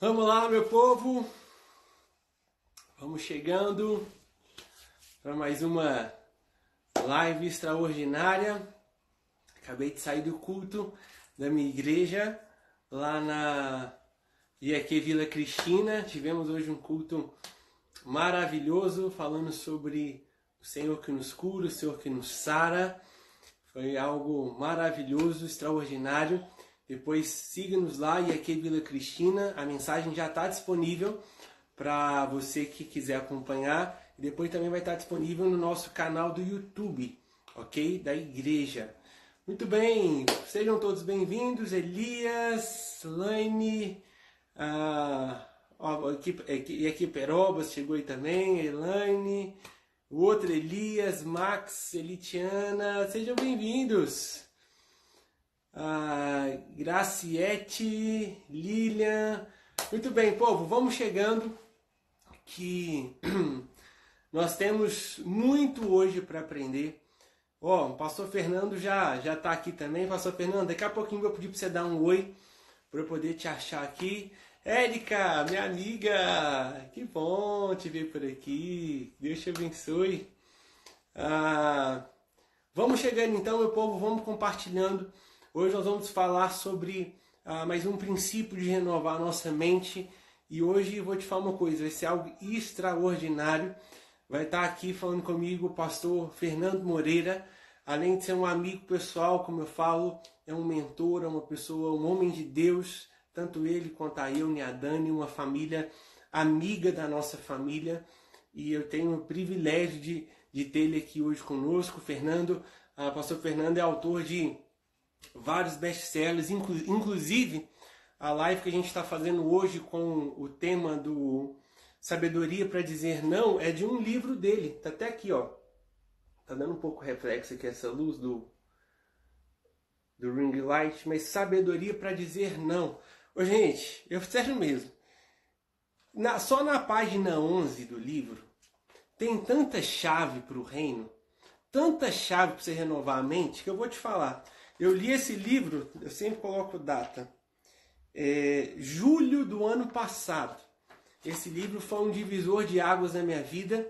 Vamos lá, meu povo. Vamos chegando para mais uma live extraordinária. Acabei de sair do culto da minha igreja lá na IAQ Vila Cristina. Tivemos hoje um culto maravilhoso falando sobre o Senhor que nos cura, o Senhor que nos sara. Foi algo maravilhoso, extraordinário. Depois siga-nos lá, IAQ Vila Cristina. A mensagem já está disponível para você que quiser acompanhar. E depois também vai estar disponível no nosso canal do YouTube, ok? Da igreja. Muito bem, sejam todos bem-vindos. Elias, Laine, e aqui Perobas chegou aí também, Elaine, o outro Elias, Max, Elitiana, sejam bem-vindos. Graciete, Lilian. Muito bem, povo, vamos chegando que nós temos muito hoje para aprender. O pastor Fernando já está aqui também. Pastor Fernando, daqui a pouquinho eu vou pedir para você dar um oi para eu poder te achar aqui. Érica, minha amiga, que bom te ver por aqui. Deus te abençoe. Vamos chegando então, meu povo, vamos compartilhando. Hoje nós vamos falar sobre mais um princípio de renovar a nossa mente. E hoje eu vou te falar uma coisa, vai ser algo extraordinário. Vai estar aqui falando comigo o pastor Fernando Moreira. Além de ser um amigo pessoal, como eu falo, é um mentor, é uma pessoa, um homem de Deus. Tanto ele quanto a eu e a Dani, uma família amiga da nossa família. E eu tenho o privilégio de ter ele aqui hoje conosco. O Fernando, pastor Fernando é autor de vários best-sellers, inclusive a live que a gente está fazendo hoje com o tema do Sabedoria para Dizer Não é de um livro dele. Tá até aqui, ó. Tá dando um pouco reflexo aqui essa luz do ring light, mas Sabedoria para Dizer Não. Ô, gente, eu sério mesmo. Só na página 11 do livro tem tanta chave para o reino, tanta chave para você renovar a mente, que eu vou te falar. Eu li esse livro, eu sempre coloco data, julho do ano passado. Esse livro foi um divisor de águas na minha vida,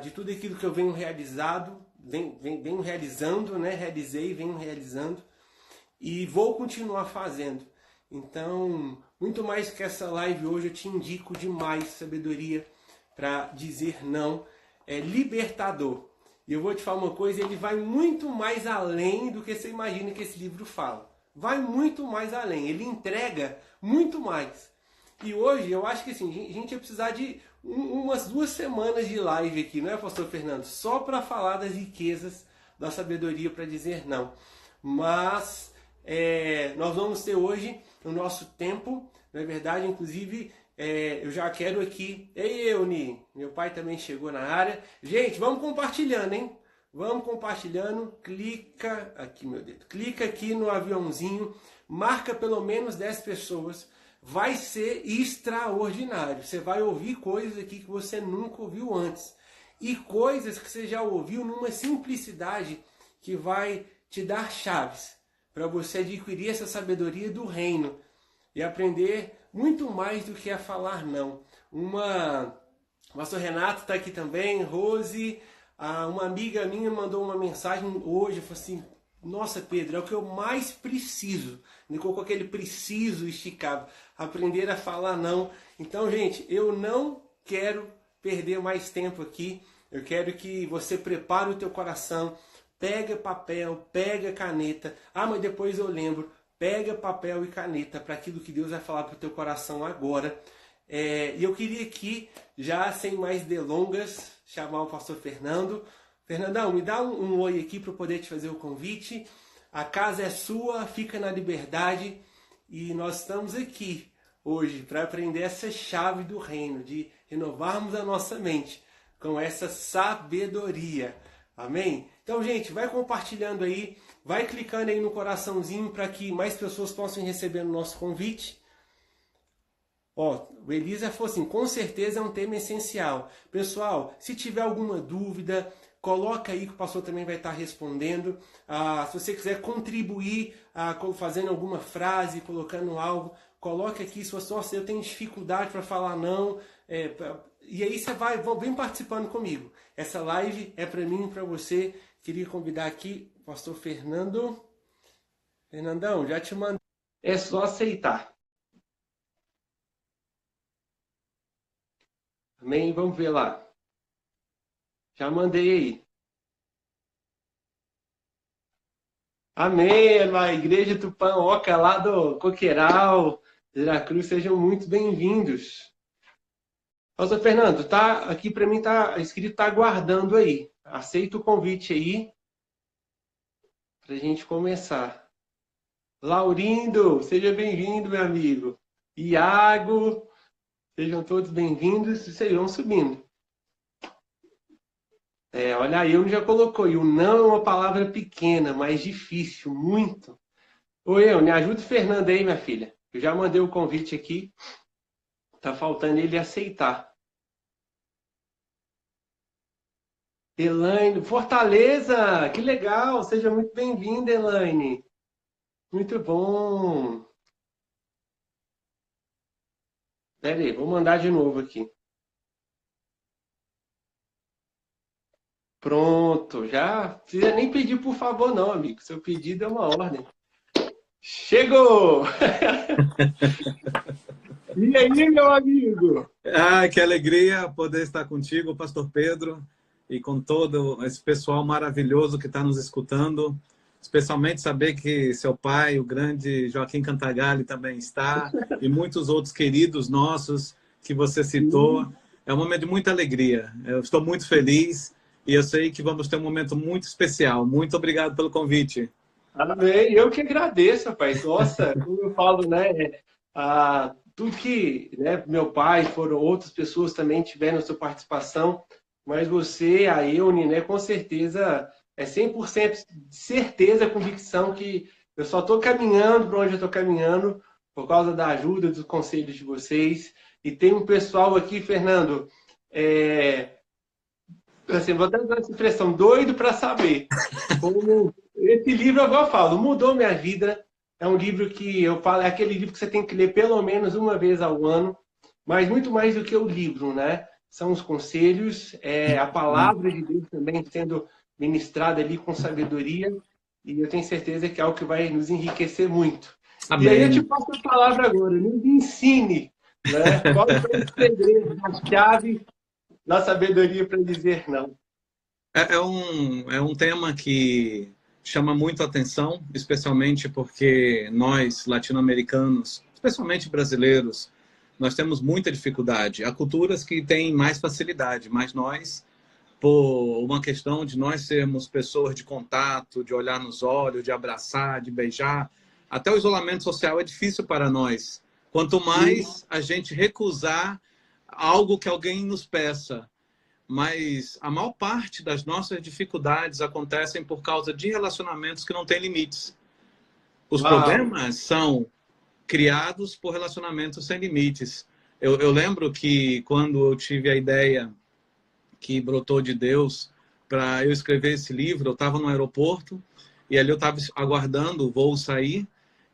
de tudo aquilo que eu venho venho realizando, né? Realizei, venho realizando e vou continuar fazendo. Então, muito mais que essa live hoje, eu te indico demais sabedoria para dizer não. É libertador. E eu vou te falar uma coisa, ele vai muito mais além do que você imagina que esse livro fala. Vai muito mais além, ele entrega muito mais. E hoje eu acho que assim, a gente vai precisar de umas 2 semanas de live aqui, não é, pastor Fernando? Só para falar das riquezas da sabedoria para dizer não. Mas nós vamos ter hoje o nosso tempo, na verdade, inclusive... eu já quero aqui. Ei, Euni, meu pai também chegou na área. Gente, vamos compartilhando, hein? Vamos compartilhando. Clica aqui, meu dedo. Clica aqui no aviãozinho. Marca pelo menos 10 pessoas. Vai ser extraordinário. Você vai ouvir coisas aqui que você nunca ouviu antes. E coisas que você já ouviu numa simplicidade que vai te dar chaves para você adquirir essa sabedoria do reino e aprender muito mais do que a falar não. O pastor Renato está aqui também, Rose, uma amiga minha mandou uma mensagem hoje, falou assim, nossa Pedro, é o que eu mais preciso. Me colocou aquele preciso esticado, aprender a falar não. Então, gente, eu não quero perder mais tempo aqui, eu quero que você prepare o teu coração, pega papel, pega caneta, mas depois eu lembro. Pega papel e caneta para aquilo que Deus vai falar para o teu coração agora. E eu queria aqui, já sem mais delongas, chamar o pastor Fernando. Fernandão, me dá um oi aqui para eu poder te fazer o convite. A casa é sua, fica na liberdade. E nós estamos aqui hoje para aprender essa chave do reino, de renovarmos a nossa mente com essa sabedoria. Amém? Então, gente, vai compartilhando aí, vai clicando aí no coraçãozinho para que mais pessoas possam receber o nosso convite. O Elisa falou assim, com certeza é um tema essencial. Pessoal, se tiver alguma dúvida, coloca aí que o pastor também vai estar respondendo. Se você quiser contribuir fazendo alguma frase, colocando algo, coloque aqui se você, nossa, eu tenho dificuldade para falar não. E aí você vem participando comigo. Essa live é para mim e para você. Queria convidar aqui o pastor Fernando. Fernandão, já te mandei. É só aceitar. Amém? Vamos ver lá. Já mandei aí. Amém, a Igreja Tupã Oca, lá do Coqueiral, Veracruz, sejam muito bem-vindos. Pastor Fernando, tá, aqui para mim tá escrito, tá aguardando aí. Aceita o convite aí, para a gente começar. Laurindo, seja bem-vindo, meu amigo. Iago, sejam todos bem-vindos e sejam subindo. Olha aí, eu já colocou, e o não é uma palavra pequena, mas difícil, muito. Oi, me ajuda o Fernando aí, minha filha. Eu já mandei o convite aqui. Tá faltando ele aceitar. Elaine, Fortaleza, que legal. Seja muito bem-vinda, Elaine. Muito bom. Pera aí, vou mandar de novo aqui. Pronto, já não precisa nem pedir por favor não, amigo. Seu pedido é uma ordem. Chegou! E aí, meu amigo? Que alegria poder estar contigo, Pastor Pedro, e com todo esse pessoal maravilhoso que está nos escutando. Especialmente saber que seu pai, o grande Joaquim Cantagalli, também está, e muitos outros queridos nossos que você citou. É um momento de muita alegria. Eu estou muito feliz e eu sei que vamos ter um momento muito especial. Muito obrigado pelo convite. Amém. Eu que agradeço, rapaz. Nossa, como eu falo, né? Tudo que, né, meu pai, foram outras pessoas também tiveram sua participação, mas você, a Eune, né, com certeza, é 100% de certeza, convicção que eu só estou caminhando para onde eu estou caminhando por causa da ajuda, dos conselhos de vocês. E tem um pessoal aqui, Fernando, assim, vou até usar essa expressão, doido para saber como esse livro, agora eu falo, mudou minha vida. É um livro que eu falo, é aquele livro que você tem que ler pelo menos uma vez ao ano, mas muito mais do que o livro, né? São os conselhos, a palavra de Deus também sendo ministrada ali com sabedoria, e eu tenho certeza que é algo que vai nos enriquecer muito. Amém. E aí eu te passo a palavra agora, nos ensine, né? Qual é o segredo, a chave da sabedoria para dizer não? É um tema que chama muito a atenção, especialmente porque nós, latino-americanos, especialmente brasileiros, nós temos muita dificuldade. Há culturas que têm mais facilidade, mas nós, por uma questão de nós sermos pessoas de contato, de olhar nos olhos, de abraçar, de beijar, até o isolamento social é difícil para nós. Quanto mais a gente recusar algo que alguém nos peça, mas a maior parte das nossas dificuldades acontecem por causa de relacionamentos que não têm limites. Os problemas são criados por relacionamentos sem limites. Eu lembro que quando eu tive a ideia que brotou de Deus para eu escrever esse livro, eu estava no aeroporto e ali eu estava aguardando o voo sair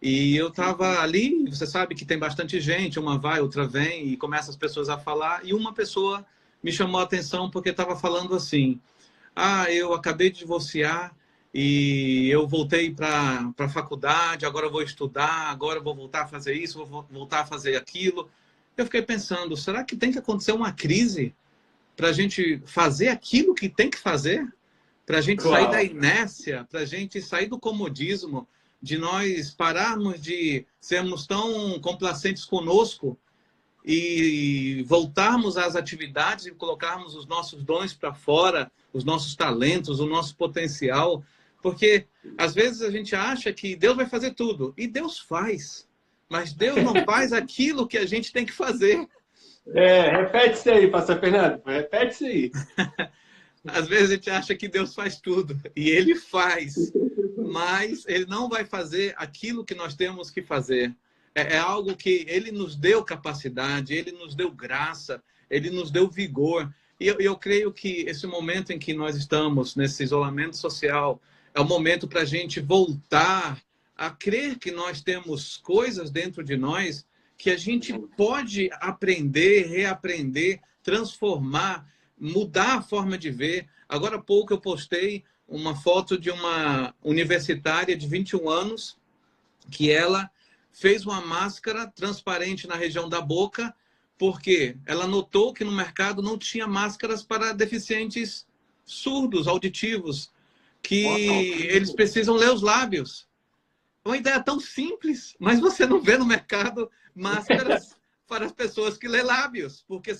e eu estava ali, você sabe que tem bastante gente, uma vai, outra vem e começa as pessoas a falar e uma pessoa me chamou a atenção porque estava falando assim: eu acabei de divorciar e eu voltei para a faculdade, agora eu vou estudar, agora eu vou voltar a fazer isso, vou voltar a fazer aquilo. Eu fiquei pensando, será que tem que acontecer uma crise para a gente fazer aquilo que tem que fazer? Para a gente sair da inércia, para a gente sair do comodismo, de nós pararmos de sermos tão complacentes conosco e voltarmos às atividades e colocarmos os nossos dons para fora, os nossos talentos, o nosso potencial. Porque, às vezes, a gente acha que Deus vai fazer tudo. E Deus faz. Mas Deus não faz aquilo que a gente tem que fazer. Repete isso aí, pastor Fernando. Repete isso aí. Às vezes a gente acha que Deus faz tudo. E Ele faz. Mas Ele não vai fazer aquilo que nós temos que fazer. É algo que Ele nos deu capacidade, Ele nos deu graça, Ele nos deu vigor. E eu creio que esse momento em que nós estamos, nesse isolamento social, é o momento para a gente voltar a crer que nós temos coisas dentro de nós que a gente pode aprender, reaprender, transformar, mudar a forma de ver. Agora há pouco eu postei uma foto de uma universitária de 21 anos que ela fez uma máscara transparente na região da boca porque ela notou que no mercado não tinha máscaras para deficientes surdos, auditivos, que eles precisam ler os lábios. É uma ideia tão simples, mas você não vê no mercado máscaras para as pessoas que lê lábios, porque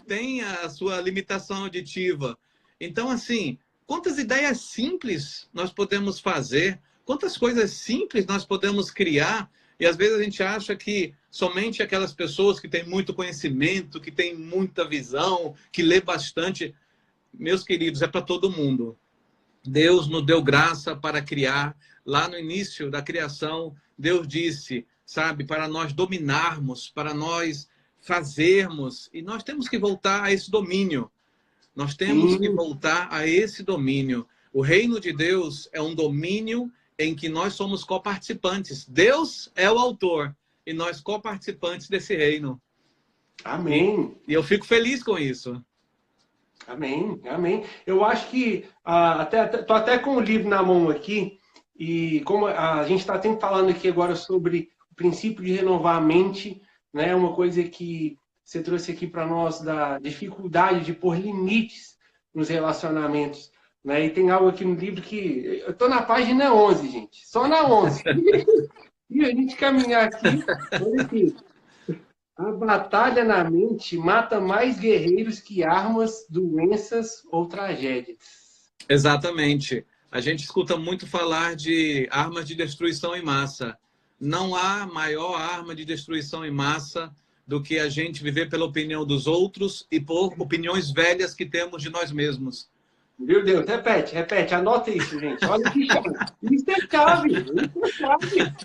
têm a sua limitação auditiva. Então, assim, quantas ideias simples nós podemos fazer, quantas coisas simples nós podemos criar, e às vezes a gente acha que somente aquelas pessoas que têm muito conhecimento, que têm muita visão, que lê bastante. Meus queridos, é para todo mundo. Deus nos deu graça para criar. Lá no início da criação, Deus disse, sabe, para nós dominarmos, para nós fazermos. E nós temos que voltar a esse domínio. Nós temos que voltar a esse domínio. O reino de Deus é um domínio em que nós somos coparticipantes. Deus é o autor e nós coparticipantes desse reino. Amém. E eu fico feliz com isso. Amém, amém. Eu acho que tô até com o livro na mão aqui, e como a gente está sempre falando aqui agora sobre o princípio de renovar a mente, né? Uma coisa que você trouxe aqui para nós da dificuldade de pôr limites nos relacionamentos, né? E tem algo aqui no livro que eu tô na página 11, gente, só na 11. E a gente caminhar aqui, olha aqui. A batalha na mente mata mais guerreiros que armas, doenças ou tragédias. Exatamente. A gente escuta muito falar de armas de destruição em massa. Não há maior arma de destruição em massa do que a gente viver pela opinião dos outros e por opiniões velhas que temos de nós mesmos. Meu Deus, repete, anota isso, gente. Olha que chave. Isso é chave, isso é chave.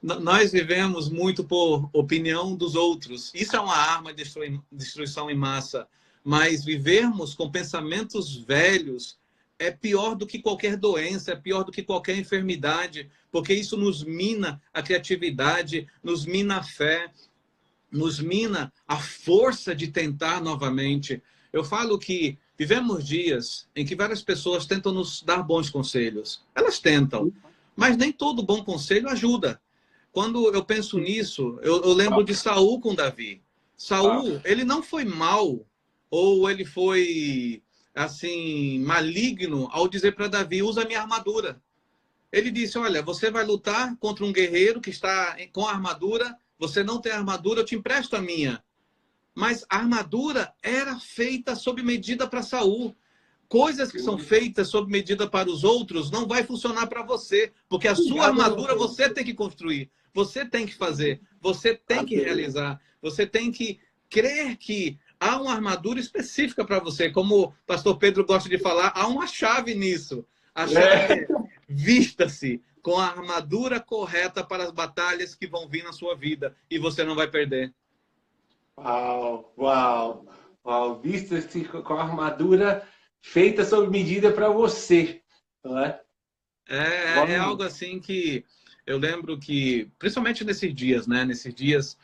Nós vivemos muito por opinião dos outros. Isso é uma arma de destruição em massa. Mas vivermos com pensamentos velhos é pior do que qualquer doença, é pior do que qualquer enfermidade, porque isso nos mina a criatividade, nos mina a fé, nos mina a força de tentar novamente. Eu falo que vivemos dias em que várias pessoas tentam nos dar bons conselhos. Elas tentam, mas nem todo bom conselho ajuda. Quando eu penso nisso, eu lembro de Saul com Davi. Saul, ele não foi mau, ou ele foi, assim, maligno ao dizer para Davi, usa a minha armadura. Ele disse, olha, você vai lutar contra um guerreiro que está com armadura, você não tem armadura, eu te empresto a minha. Mas a armadura era feita sob medida para Saul. Coisas que são feitas sob medida para os outros não vai funcionar para você, porque a sua armadura você tem que construir. Você tem que fazer, você tem que realizar, você tem que crer que há uma armadura específica para você. Como o pastor Pedro gosta de falar, há uma chave nisso. A chave é vista-se com a armadura correta para as batalhas que vão vir na sua vida e você não vai perder. Uau. Vista-se com a armadura feita sob medida para você. Não é? É algo assim que eu lembro que, principalmente nesses dias, né? Nesses dias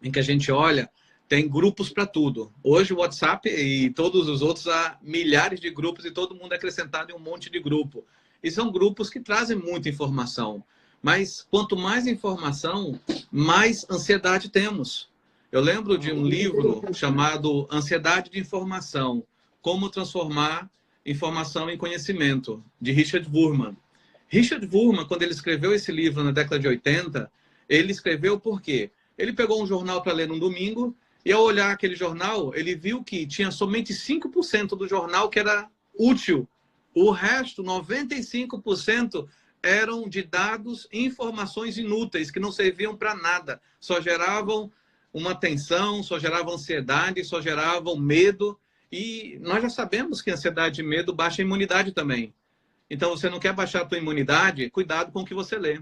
em que a gente olha, tem grupos para tudo. Hoje o WhatsApp e todos os outros, há milhares de grupos e todo mundo é acrescentado em um monte de grupo. E são grupos que trazem muita informação. Mas quanto mais informação, mais ansiedade temos. Eu lembro de um livro chamado Ansiedade de Informação, Como Transformar Informação em Conhecimento, de Richard Wurman. Richard Wurman, quando ele escreveu esse livro na década de 80, ele escreveu por quê? Ele pegou um jornal para ler num domingo e, ao olhar aquele jornal, ele viu que tinha somente 5% do jornal que era útil. O resto, 95%, eram de dados e informações inúteis, que não serviam para nada. Só geravam uma tensão, só geravam ansiedade, só geravam medo. E nós já sabemos que ansiedade e medo baixa a imunidade também. Então, você não quer baixar a tua imunidade? Cuidado com o que você lê.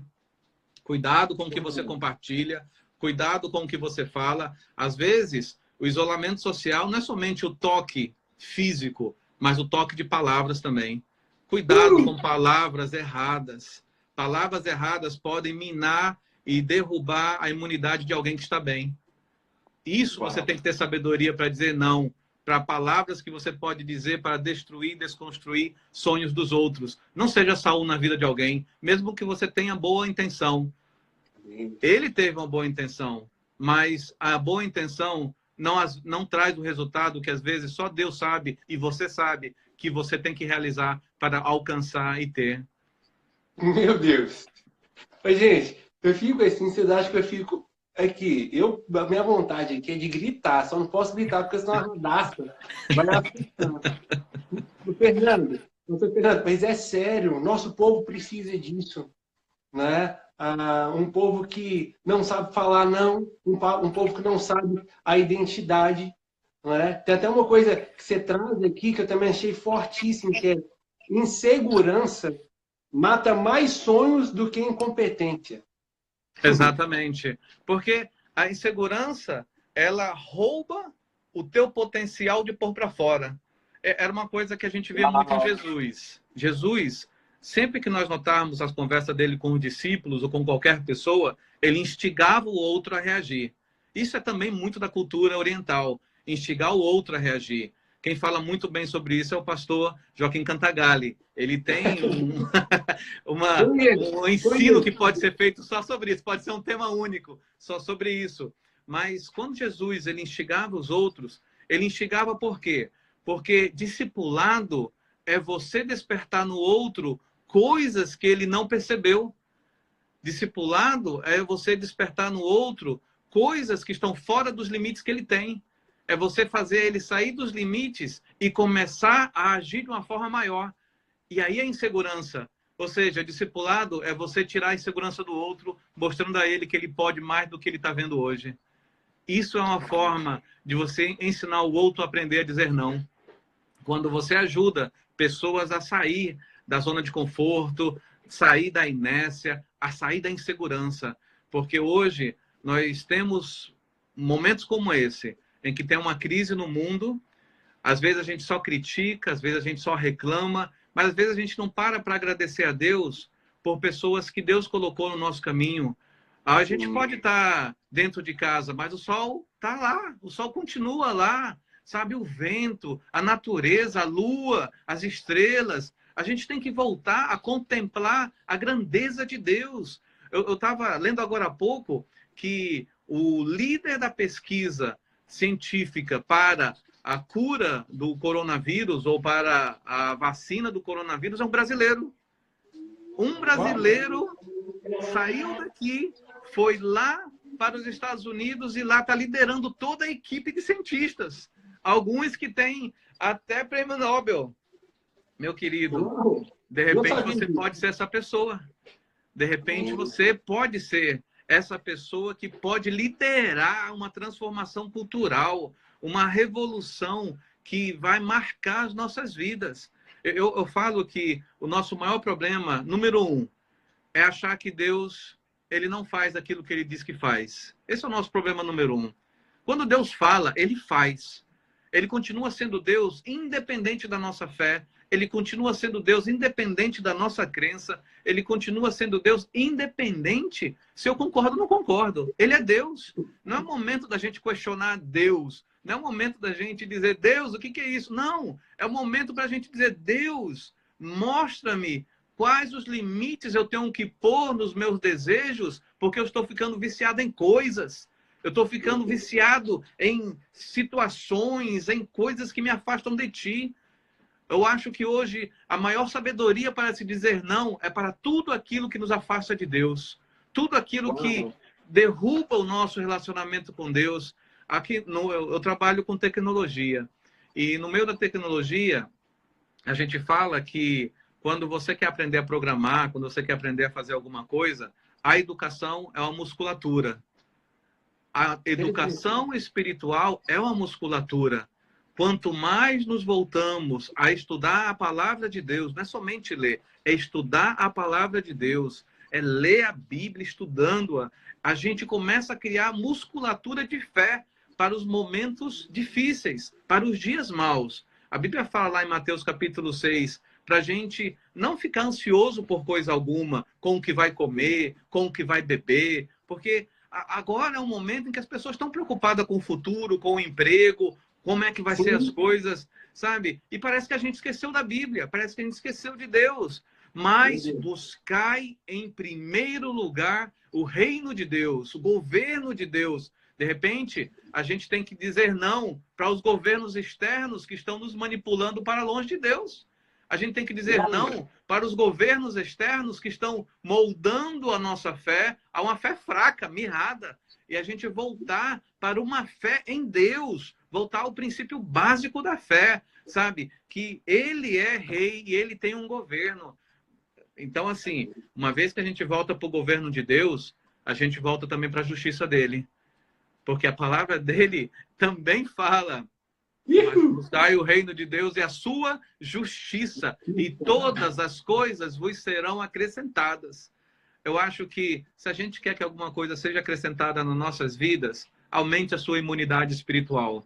Cuidado com o que você compartilha. Cuidado com o que você fala. Às vezes, o isolamento social não é somente o toque físico, mas o toque de palavras também. Cuidado com palavras erradas. Palavras erradas podem minar e derrubar a imunidade de alguém que está bem. Isso você tem que ter sabedoria para dizer não, para palavras que você pode dizer para destruir, desconstruir sonhos dos outros. Não seja Saul na vida de alguém, mesmo que você tenha boa intenção. Ele teve uma boa intenção, mas a boa intenção não traz o resultado que às vezes só Deus sabe e você sabe que você tem que realizar para alcançar e ter. Meu Deus. Mas, gente, eu fico assim, vocês acham que eu fico aqui? A minha vontade aqui é de gritar, só não posso gritar porque senão a rodaça vai afetando. Fernando, mas é sério, nosso povo precisa disso, né? Um povo que não sabe falar não, um povo que não sabe a identidade, né? Tem até uma coisa que você traz aqui que eu também achei fortíssimo, que é insegurança mata mais sonhos do que incompetência. Exatamente. Porque a insegurança, ela rouba o teu potencial de pôr para fora. Era uma coisa que a gente vê muito em Jesus. Jesus, sempre que nós notarmos as conversas dele com os discípulos ou com qualquer pessoa, ele instigava o outro a reagir. Isso é também muito da cultura oriental, instigar o outro a reagir. Quem fala muito bem sobre isso é o pastor Joaquim Cantagalli. Ele tem um ensino que pode ser feito só sobre isso, pode ser um tema único, só sobre isso. Mas quando Jesus ele instigava os outros, ele instigava por quê? Porque discipulado é você despertar no outro coisas que ele não percebeu. Discipulado é você despertar no outro coisas que estão fora dos limites que ele tem. É você fazer ele sair dos limites e começar a agir de uma forma maior. E aí a insegurança. Ou seja, discipulado é você tirar a insegurança do outro, mostrando a ele que ele pode mais do que ele está vendo hoje. Isso é uma forma de você ensinar o outro a aprender a dizer não. Quando você ajuda pessoas a sair da zona de conforto, sair da inércia, a sair da insegurança. Porque hoje nós temos momentos como esse, em que tem uma crise no mundo, às vezes a gente só critica, às vezes a gente só reclama, mas às vezes a gente não para agradecer a Deus por pessoas que Deus colocou no nosso caminho. A gente pode estar dentro de casa, mas o sol está lá, o sol continua lá, sabe? O vento, a natureza, a lua, as estrelas. A gente tem que voltar a contemplar a grandeza de Deus. Eu estava lendo agora há pouco que o líder da pesquisa científica para a cura do coronavírus ou para a vacina do coronavírus é um brasileiro. Um brasileiro saiu daqui, foi lá para os Estados Unidos e lá está liderando toda a equipe de cientistas. Alguns que têm até prêmio Nobel. Meu querido, de repente você pode ser essa pessoa. De repente você pode ser essa pessoa que pode liderar uma transformação cultural, uma revolução que vai marcar as nossas vidas. Eu falo que o nosso maior problema, número 1, é achar que Deus ele não faz aquilo que ele diz que faz. Esse é o nosso problema número 1. Quando Deus fala, ele faz. Ele continua sendo Deus independente da nossa fé. Ele continua sendo Deus independente da nossa crença. Ele continua sendo Deus independente se eu concordo ou não concordo. Ele é Deus. Não é momento da gente questionar Deus. Não é o momento da gente dizer, Deus, o que é isso? Não. É o momento para a gente dizer, Deus, mostra-me quais os limites eu tenho que pôr nos meus desejos, porque eu estou ficando viciado em coisas. Eu estou ficando viciado em situações, em coisas que me afastam de ti. Eu acho que hoje a maior sabedoria para se dizer não é para tudo aquilo que nos afasta de Deus. Tudo aquilo que derruba o nosso relacionamento com Deus. Aqui eu trabalho com tecnologia. E no meio da tecnologia, a gente fala que quando você quer aprender a programar, quando você quer aprender a fazer alguma coisa, a educação é uma musculatura. A educação espiritual é uma musculatura. Quanto mais nos voltamos a estudar a palavra de Deus, não é somente ler, é estudar a palavra de Deus, é ler a Bíblia estudando-a, a gente começa a criar musculatura de fé para os momentos difíceis, para os dias maus. A Bíblia fala lá em Mateus capítulo 6, para a gente não ficar ansioso por coisa alguma, com o que vai comer, com o que vai beber, porque agora é um momento em que as pessoas estão preocupadas com o futuro, com o emprego, como é que vai ser as coisas, sabe? E parece que a gente esqueceu da Bíblia, parece que a gente esqueceu de Deus. Mas buscai em primeiro lugar o reino de Deus, o governo de Deus. De repente, a gente tem que dizer não para os governos externos que estão nos manipulando para longe de Deus. A gente tem que dizer não para os governos externos que estão moldando a nossa fé a uma fé fraca, mirrada. E a gente voltar para uma fé em Deus, voltar ao princípio básico da fé, sabe? Que Ele é rei e Ele tem um governo. Então, assim, uma vez que a gente volta para o governo de Deus, a gente volta também para a justiça dele. Porque a palavra dele também fala: buscai o reino de Deus e a sua justiça, e todas as coisas vos serão acrescentadas. Eu acho que se a gente quer que alguma coisa seja acrescentada nas nossas vidas, aumente a sua imunidade espiritual.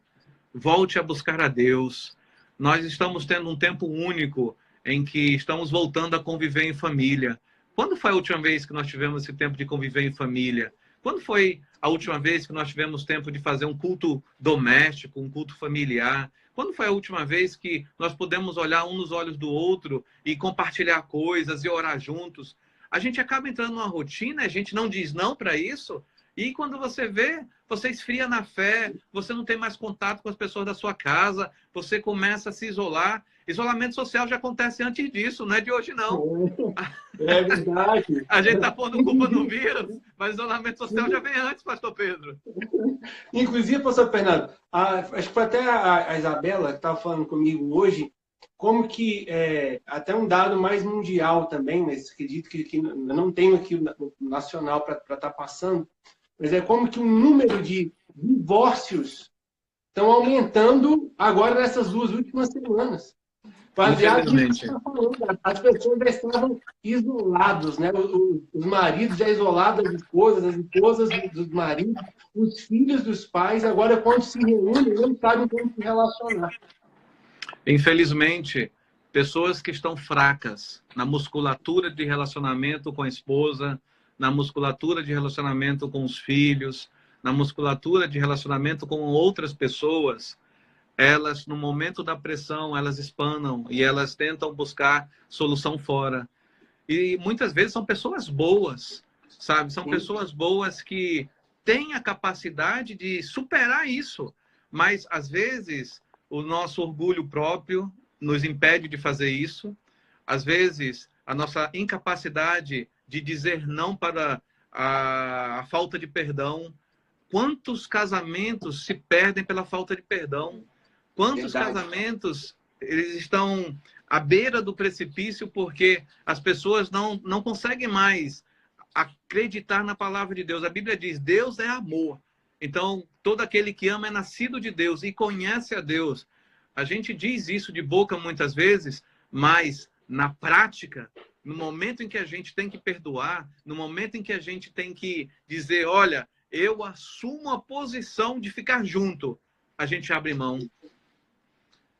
Volte a buscar a Deus. Nós estamos tendo um tempo único em que estamos voltando a conviver em família. Quando foi a última vez que nós tivemos esse tempo de conviver em família? Quando foi a última vez que nós tivemos tempo de fazer um culto doméstico, um culto familiar? Quando foi a última vez que nós pudemos olhar um nos olhos do outro e compartilhar coisas e orar juntos? A gente acaba entrando numa rotina, a gente não diz não para isso, e quando você vê, você esfria na fé, você não tem mais contato com as pessoas da sua casa, você começa a se isolar. Isolamento social já acontece antes disso, não é de hoje, não. É verdade. A gente está pondo culpa no vírus, mas isolamento social já vem antes, pastor Pedro. Inclusive, pastor Fernando, acho que foi até a Isabela que estava falando comigo hoje, como que, até um dado mais mundial também, mas acredito que não tenho aqui o nacional para estar passando, mas é como que o número de divórcios estão aumentando agora nessas 2 últimas semanas. Baseado nisso que você está falando, as pessoas já estavam isolados, né? Os maridos já isolados, as esposas dos maridos, os filhos dos pais, agora quando se reúnem, não sabem como se relacionar. Infelizmente, pessoas que estão fracas na musculatura de relacionamento com a esposa, na musculatura de relacionamento com os filhos, na musculatura de relacionamento com outras pessoas, elas, no momento da pressão, elas espanam e elas tentam buscar solução fora. E muitas vezes são pessoas boas, sabe? São pessoas boas que têm a capacidade de superar isso. Mas, às vezes, o nosso orgulho próprio nos impede de fazer isso. Às vezes, a nossa incapacidade de dizer não para a falta de perdão. Quantos casamentos se perdem pela falta de perdão? Quantos casamentos eles estão à beira do precipício porque as pessoas não conseguem mais acreditar na palavra de Deus. A Bíblia diz, Deus é amor. Então, todo aquele que ama é nascido de Deus e conhece a Deus. A gente diz isso de boca muitas vezes, mas na prática, no momento em que a gente tem que perdoar, no momento em que a gente tem que dizer, olha, eu assumo a posição de ficar junto, a gente abre mão.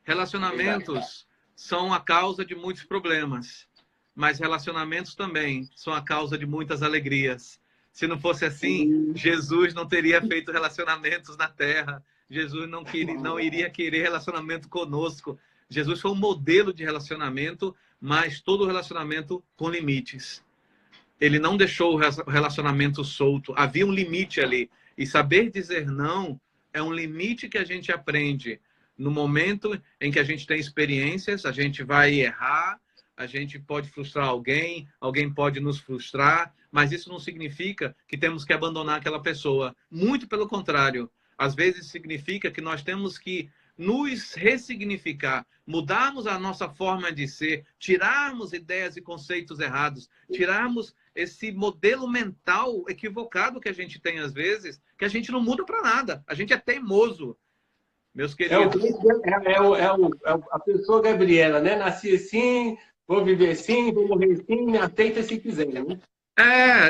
Relacionamentos são a causa de muitos problemas, mas relacionamentos também são a causa de muitas alegrias. Se não fosse assim, Jesus não teria feito relacionamentos na terra. Jesus não iria querer relacionamento conosco. Jesus foi um modelo de relacionamento, mas todo relacionamento com limites. Ele não deixou o relacionamento solto. Havia um limite ali. E saber dizer não é um limite que a gente aprende. No momento em que a gente tem experiências, a gente vai errar, a gente pode frustrar alguém pode nos frustrar, mas isso não significa que temos que abandonar aquela pessoa. Muito pelo contrário. Às vezes significa que nós temos que nos ressignificar, mudarmos a nossa forma de ser, tirarmos ideias e conceitos errados, tirarmos esse modelo mental equivocado que a gente tem às vezes, que a gente não muda para nada. A gente é teimoso. Meus queridos. A pessoa Gabriela, né? Nasci assim, vou viver assim, vou morrer assim, me aceita se quiser, né?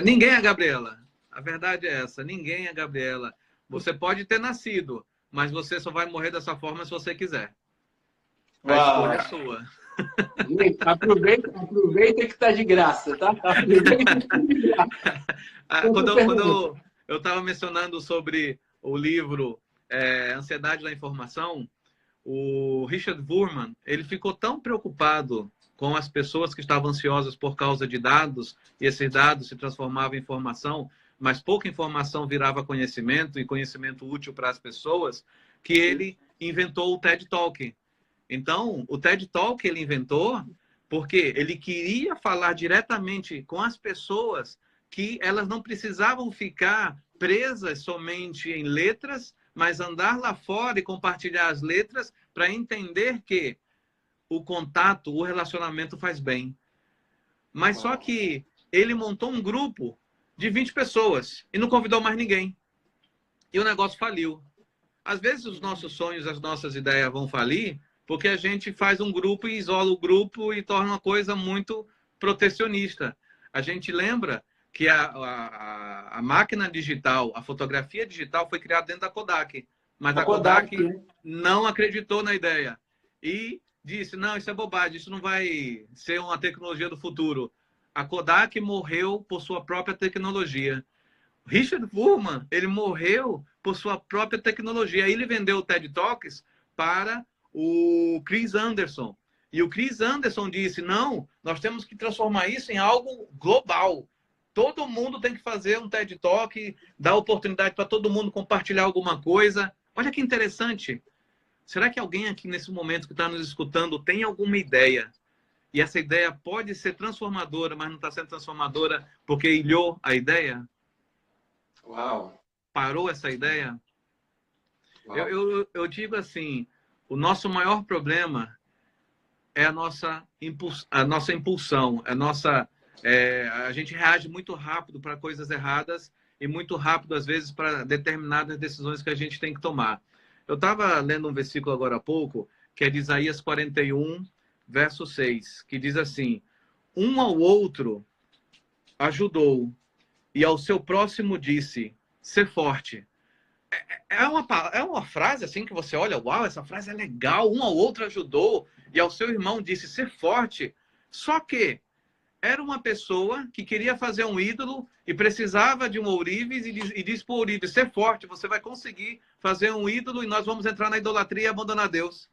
Ninguém é Gabriela. A verdade é essa, ninguém é Gabriela. Você pode ter nascido, mas você só vai morrer dessa forma se você quiser. A escolha é Uau. sua. Gente, aproveita que está de graça, tá? Aproveita que está de graça. Quando eu estava mencionando sobre o livro Ansiedade da Informação, o Richard Burman, ele ficou tão preocupado com as pessoas que estavam ansiosas por causa de dados, e esses dados se transformavam em informação, mas pouca informação virava conhecimento, e conhecimento útil para as pessoas, que ele inventou o TED Talk. Então, o TED Talk ele inventou porque ele queria falar diretamente com as pessoas, que elas não precisavam ficar presas somente em letras, mas andar lá fora e compartilhar as letras para entender que o contato, o relacionamento faz bem. Mas só que ele montou um grupo de 20 pessoas e não convidou mais ninguém. E o negócio faliu. Às vezes os nossos sonhos, as nossas ideias vão falir porque a gente faz um grupo e isola o grupo e torna uma coisa muito protecionista. A gente lembra que a máquina digital, a fotografia digital foi criada dentro da Kodak. Mas a Kodak não acreditou na ideia. E disse, não, isso é bobagem, isso não vai ser uma tecnologia do futuro. A Kodak morreu por sua própria tecnologia. Richard Burman, ele morreu por sua própria tecnologia. Aí ele vendeu o TED Talks para o Chris Anderson. E o Chris Anderson disse, não, nós temos que transformar isso em algo global. Todo mundo tem que fazer um TED Talk, dar oportunidade para todo mundo compartilhar alguma coisa. Olha que interessante. Será que alguém aqui nesse momento que está nos escutando tem alguma ideia? E essa ideia pode ser transformadora, mas não está sendo transformadora porque ilhou a ideia? Uau! Parou essa ideia? Uau. Eu digo assim, o nosso maior problema é a nossa impulsão, a gente reage muito rápido para coisas erradas e muito rápido, às vezes, para determinadas decisões que a gente tem que tomar. Eu estava lendo um versículo agora há pouco, que é de Isaías 41, verso 6, que diz assim, um ao outro ajudou e ao seu próximo disse, ser forte. É uma frase assim que você olha, uau, essa frase é legal, um ao outro ajudou e ao seu irmão disse, ser forte. Só que era uma pessoa que queria fazer um ídolo e precisava de um ourives e disse para o ourives, ser forte, você vai conseguir fazer um ídolo e nós vamos entrar na idolatria e abandonar Deus.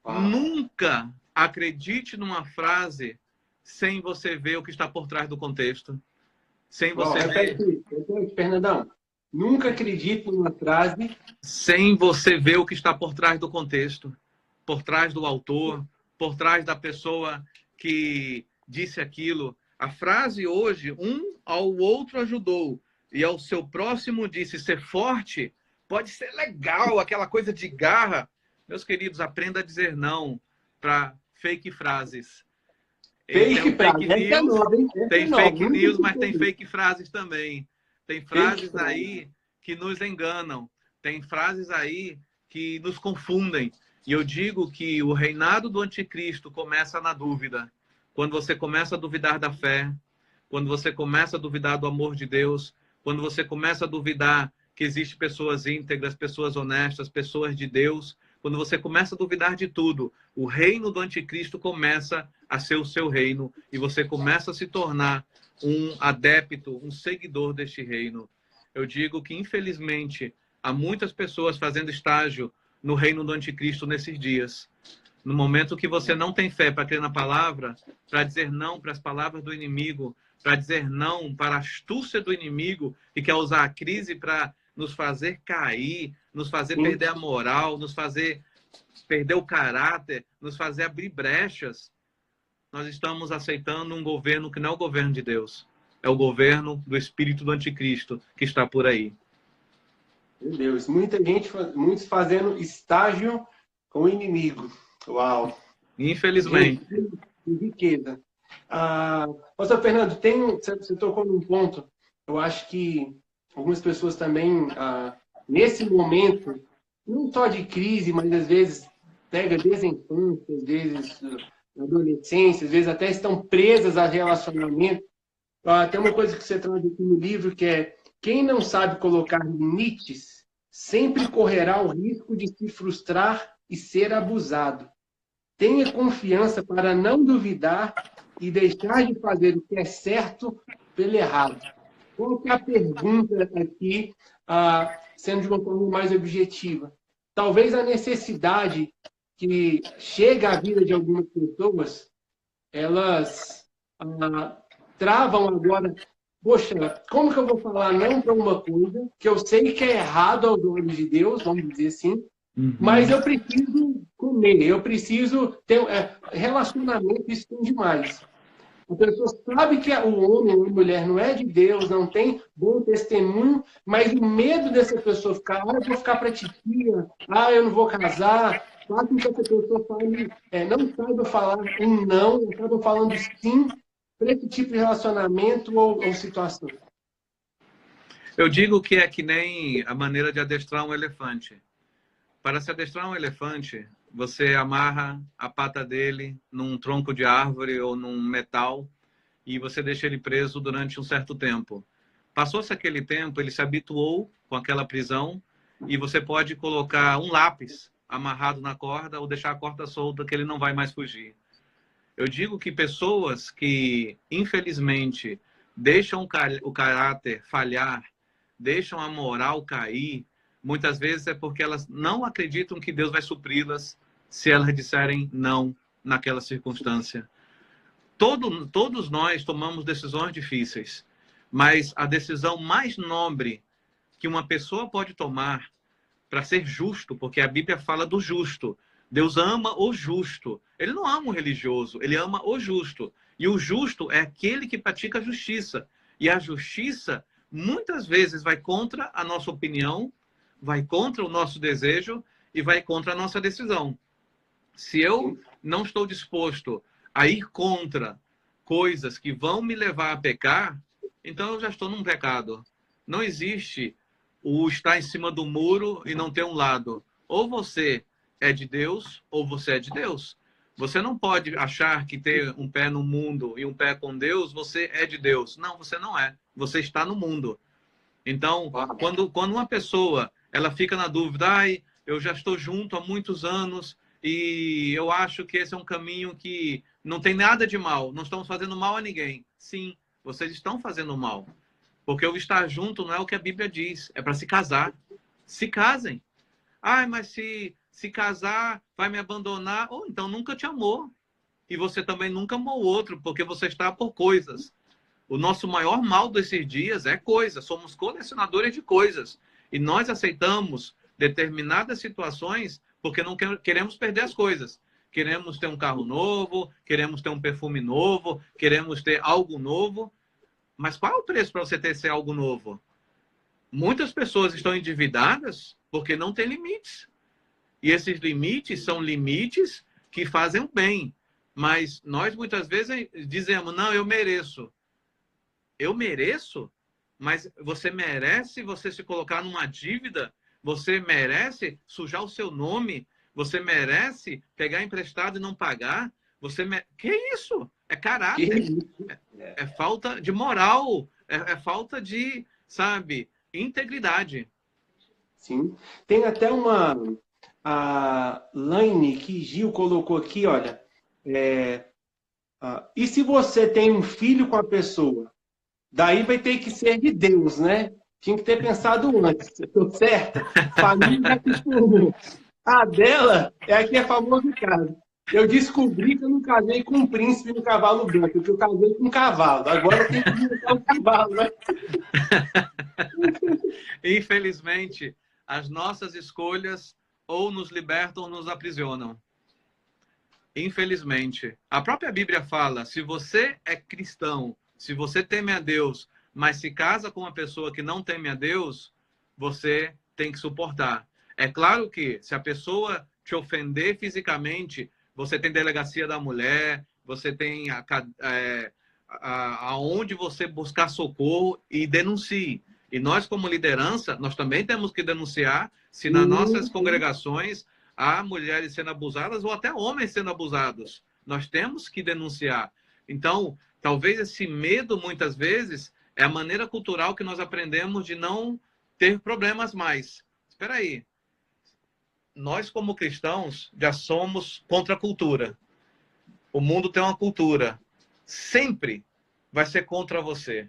Nunca acredite numa frase sem você ver o que está por trás do contexto. Sem você ver... Repete, Fernandão. Nunca acredite numa frase sem você ver o que está por trás do contexto, por trás do autor, por trás da pessoa que disse aquilo. A frase hoje, um ao outro ajudou e ao seu próximo disse, ser forte, pode ser legal, aquela coisa de garra. Meus queridos, aprenda a dizer não para fake frases. Tem fake news, mas tem fake frases também. Tem frases aí que nos enganam. Tem frases aí que nos confundem. E eu digo que o reinado do anticristo começa na dúvida. Quando você começa a duvidar da fé, quando você começa a duvidar do amor de Deus, quando você começa a duvidar que existem pessoas íntegras, pessoas honestas, pessoas de Deus, quando você começa a duvidar de tudo, o reino do anticristo começa a ser o seu reino e você começa a se tornar um adepto, um seguidor deste reino. Eu digo que, infelizmente, há muitas pessoas fazendo estágio no reino do anticristo nesses dias. No momento que você não tem fé para crer na palavra, para dizer não para as palavras do inimigo, para dizer não para a astúcia do inimigo que quer usar a crise para nos fazer cair, nos fazer perder a moral, nos fazer perder o caráter, nos fazer abrir brechas, nós estamos aceitando um governo que não é o governo de Deus. É o governo do espírito do anticristo que está por aí. Meu Deus, muitos fazendo estágio com o inimigo. Uau! Infelizmente. Que riqueza. Pastor Fernando, você tocou num ponto, eu acho que algumas pessoas também, nesse momento, não só de crise, mas às vezes pega desde a infância, às vezes na adolescência, às vezes até estão presas a relacionamento. Tem uma coisa que você traz aqui no livro que é: quem não sabe colocar limites sempre correrá o risco de se frustrar e ser abusado. Tenha confiança para não duvidar e deixar de fazer o que é certo pelo errado. Qual que é a pergunta aqui, sendo de uma forma mais objetiva? Talvez a necessidade que chega à vida de algumas pessoas, elas travam agora. Poxa, como que eu vou falar não para uma coisa que eu sei que é errado aos olhos de Deus, vamos dizer assim, mas eu preciso comer, eu preciso ter relacionamento, isso tem demais. A pessoa sabe que o homem ou a mulher não é de Deus, não tem bom testemunho, mas o medo dessa pessoa ficar, eu vou ficar para titia, eu não vou casar, faz com que essa pessoa fale, não saiba falar um não, acaba falando sim para esse tipo de relacionamento ou situação. Eu digo que é que nem a maneira de adestrar um elefante. Para se adestrar um elefante, você amarra a pata dele num tronco de árvore ou num metal e você deixa ele preso durante um certo tempo. Passou-se aquele tempo, ele se habituou com aquela prisão e você pode colocar um lápis amarrado na corda ou deixar a corda solta que ele não vai mais fugir. Eu digo que pessoas que, infelizmente, deixam o caráter falhar, deixam a moral cair, muitas vezes é porque elas não acreditam que Deus vai supri-las se elas disserem não naquela circunstância. Todos nós tomamos decisões difíceis, mas a decisão mais nobre que uma pessoa pode tomar para ser justo, porque a Bíblia fala do justo. Deus ama o justo. Ele não ama o religioso, ele ama o justo. E o justo é aquele que pratica a justiça. E a justiça, muitas vezes, vai contra a nossa opinião, vai contra o nosso desejo e vai contra a nossa decisão. Se eu não estou disposto a ir contra coisas que vão me levar a pecar, então eu já estou num pecado. Não existe o estar em cima do muro e não ter um lado. Ou você é de Deus, ou você é de Deus. Você não pode achar que ter um pé no mundo e um pé com Deus, você é de Deus. Não, você não é. Você está no mundo. Então, quando uma pessoa ela fica na dúvida, eu já estou junto há muitos anos e eu acho que esse é um caminho que não tem nada de mal, não estamos fazendo mal a ninguém. Sim, vocês estão fazendo mal. Porque o estar junto não é o que a Bíblia diz, é para se casar. Se casem. Mas se casar, vai me abandonar, ou então nunca te amou. E você também nunca amou o outro, porque você está por coisas. O nosso maior mal desses dias é coisa. Somos colecionadores de coisas. E nós aceitamos determinadas situações porque não queremos perder as coisas. Queremos ter um carro novo, queremos ter um perfume novo, queremos ter algo novo. Mas qual é o preço para você ter esse algo novo? Muitas pessoas estão endividadas porque não tem limites. E esses limites são limites que fazem o bem. Mas nós muitas vezes dizemos, não, eu mereço. Eu mereço? Mas você merece você se colocar numa dívida? Você merece sujar o seu nome? Você merece pegar emprestado e não pagar? Que isso? É caráter. É falta de moral. É falta de, integridade. Sim. Tem até a Laine que Gil colocou aqui, olha. E se você tem um filho com a pessoa? Daí vai ter que ser de Deus, né? Tinha que ter pensado antes. Estou certa? Família já se formou. A dela é a que é famoso caso. Eu descobri que eu não casei com um príncipe no cavalo branco, porque eu casei com um cavalo. Agora tem que montar um cavalo, né? Infelizmente, as nossas escolhas ou nos libertam ou nos aprisionam. Infelizmente. A própria Bíblia fala, se você é cristão, se você teme a Deus, mas se casa com uma pessoa que não teme a Deus, você tem que suportar. É claro que se a pessoa te ofender fisicamente, você tem delegacia da mulher, você tem aonde você buscar socorro e denuncie. E nós, como liderança, nós também temos que denunciar se nas nossas congregações há mulheres sendo abusadas ou até homens sendo abusados. Nós temos que denunciar. Então, talvez esse medo, muitas vezes, é a maneira cultural que nós aprendemos de não ter problemas mais. Espera aí. nós como cristãos já somos contra a cultura. O mundo tem uma cultura. Sempre vai ser contra você.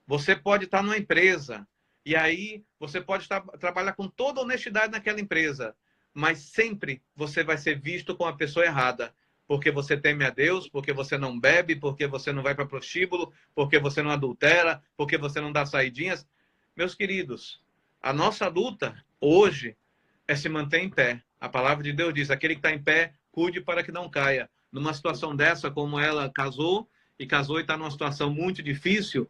Você pode estar numa empresa e aí você pode trabalhar com toda honestidade naquela empresa, mas sempre você vai ser visto como a pessoa errada, porque você teme a Deus, porque você não bebe, porque você não vai para prostíbulo, porque você não adultera, porque você não dá saidinhas. Meus queridos, a nossa luta hoje é se manter em pé. A palavra de Deus diz, aquele que está em pé, cuide para que não caia. Numa situação dessa, como ela casou e está numa situação muito difícil,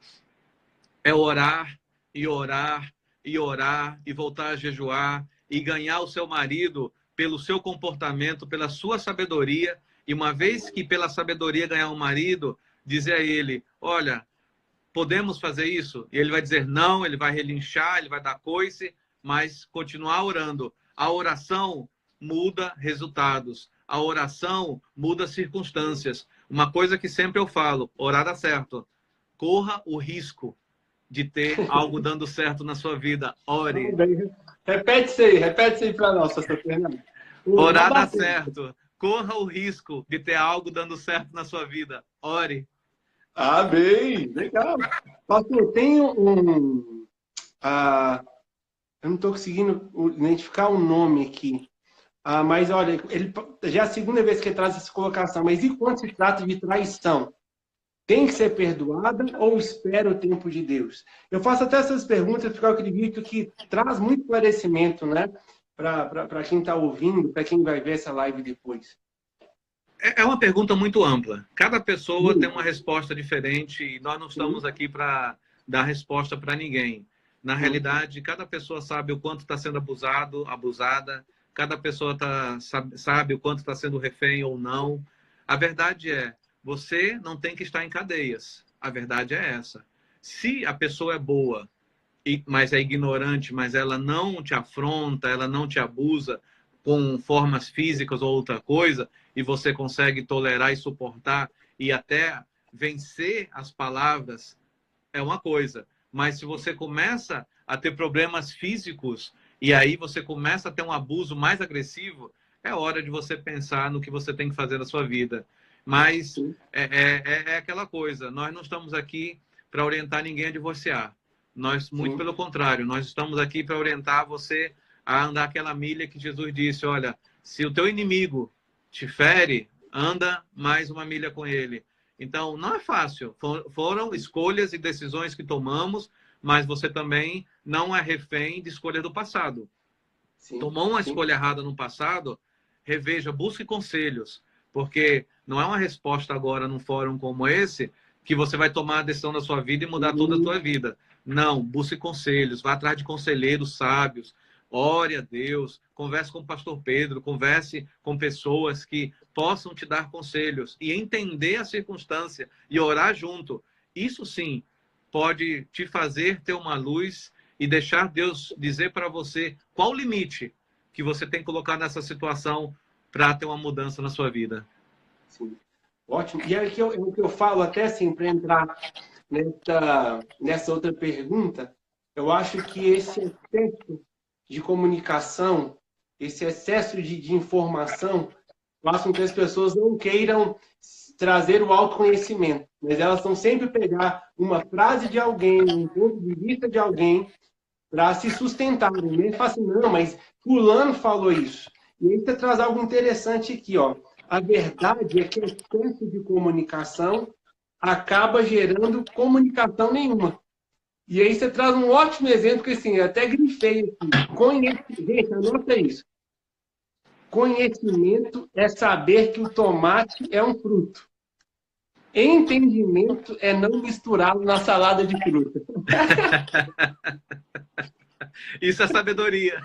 é orar e orar e orar e voltar a jejuar e ganhar o seu marido pelo seu comportamento, pela sua sabedoria. E uma vez que pela sabedoria ganhar um marido, dizer a ele, olha, podemos fazer isso? E ele vai dizer não, ele vai relinchar, ele vai dar coice, mas continuar orando. A oração muda resultados. A oração muda circunstâncias. Uma coisa que sempre eu falo, orar dá certo. Corra o risco de ter algo dando certo na sua vida. Ore. Repete isso aí para nós, pastor Fernando. Orar dá certo. Corra o risco de ter algo dando certo na sua vida. Ore. Ah, bem, legal. Pastor, tem eu não estou conseguindo identificar o nome aqui. Mas olha, ele já é a segunda vez que ele traz essa colocação. Mas e quando se trata de traição? Tem que ser perdoada ou espera o tempo de Deus? Eu faço até essas perguntas porque eu acredito que traz muito esclarecimento, né? Para quem está ouvindo, para quem vai ver essa live depois. É uma pergunta muito ampla. Cada pessoa tem uma resposta diferente e nós não estamos aqui para dar resposta para ninguém. Na realidade, cada pessoa sabe o quanto está sendo abusada. Cada pessoa sabe o quanto está sendo refém ou não. A verdade é, você não tem que estar em cadeias. A verdade é essa. Se a pessoa é boa, mas é ignorante, mas ela não te afronta, ela não te abusa com formas físicas ou outra coisa, e você consegue tolerar e suportar e até vencer as palavras, é uma coisa. Mas se você começa a ter problemas físicos e aí você começa a ter um abuso mais agressivo, é hora de você pensar no que você tem que fazer na sua vida. Mas é aquela coisa, nós não estamos aqui para orientar ninguém a divorciar. Nós, muito pelo contrário, nós estamos aqui para orientar você a andar aquela milha que Jesus disse, olha, se o teu inimigo te fere, anda mais uma milha com ele. Então, não é fácil. Foram escolhas e decisões que tomamos, mas você também não é refém de escolhas do passado. Tomou uma escolha errada no passado, reveja, busque conselhos, porque não é uma resposta agora num fórum como esse que você vai tomar a decisão da sua vida e mudar toda a sua vida. Não, busque conselhos, vá atrás de conselheiros sábios, ore a Deus, converse com o pastor Pedro, converse com pessoas que possam te dar conselhos e entender a circunstância e orar junto. Isso sim pode te fazer ter uma luz e deixar Deus dizer para você qual o limite que você tem que colocar nessa situação para ter uma mudança na sua vida. Sim. Ótimo. E aí o que eu falo até assim, para entrar nessa outra pergunta, eu acho que esse excesso de comunicação, esse excesso de informação, faz com que as pessoas não queiram trazer o autoconhecimento, mas elas vão sempre pegar uma frase de alguém, um ponto de vista de alguém, para se sustentarem. Ele fala assim, não, mas fulano falou isso. E aí você traz algo interessante aqui, ó. A verdade é que o excesso de comunicação acaba gerando comunicação nenhuma. E aí você traz um ótimo exemplo, que assim, eu até grifei aqui. Gente, anota isso. Conhecimento é saber que o tomate é um fruto. Entendimento é não misturá-lo na salada de fruta. Isso é sabedoria.